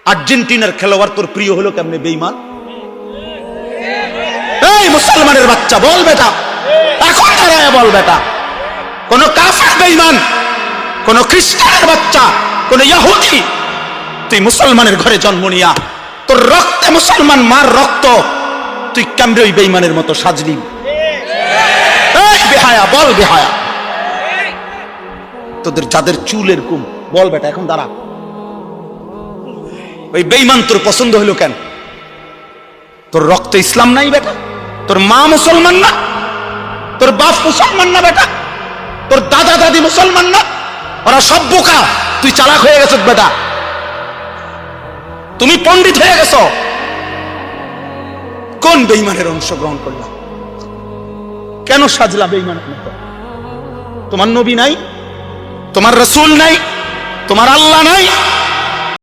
আর্জেন্টিনার খেলোয়াড় তোর প্রিয় হলো কেমনে বেঈমান? এই মুসলমানের বাচ্চা বল বেটা, এখন দাঁড়ায় বল বেটা, কোন কাফের বেঈমান, কোন খ্রিস্টানের বাচ্চা, কোন ইহুদি, তুই মুসলমানের ঘরে জন্ম নিয়া তোর রক্তে মুসলমান মার রক্ত, তুই কেমনে ওই বেঈমানের মতো সাজলি? এই বেহায়া বল বেহায়া, তোদের যাদের চুল এরকম বল বেটা, এখন দাঁড়া। ওই বেঈমান তোর পছন্দ হলো কেন? তোর রক্তে ইসলাম নাই বেটা, তোর মা মুসলমান না, তোর বাপ মুসলমান না বেটা, তোর দাদা দাদি মুসলমান না, ওরা সব বোকা, তুই চালাক হয়ে গেছ বেটা, তুমি পণ্ডিত হয়ে গেছ। কোন বেঈমানের অংশগ্রহণ করলাম? কেন সাজলা বেঈমানের মতো? তোমার নবী নাই, তোমার রাসূল নাই, তোমার আল্লাহ নাই,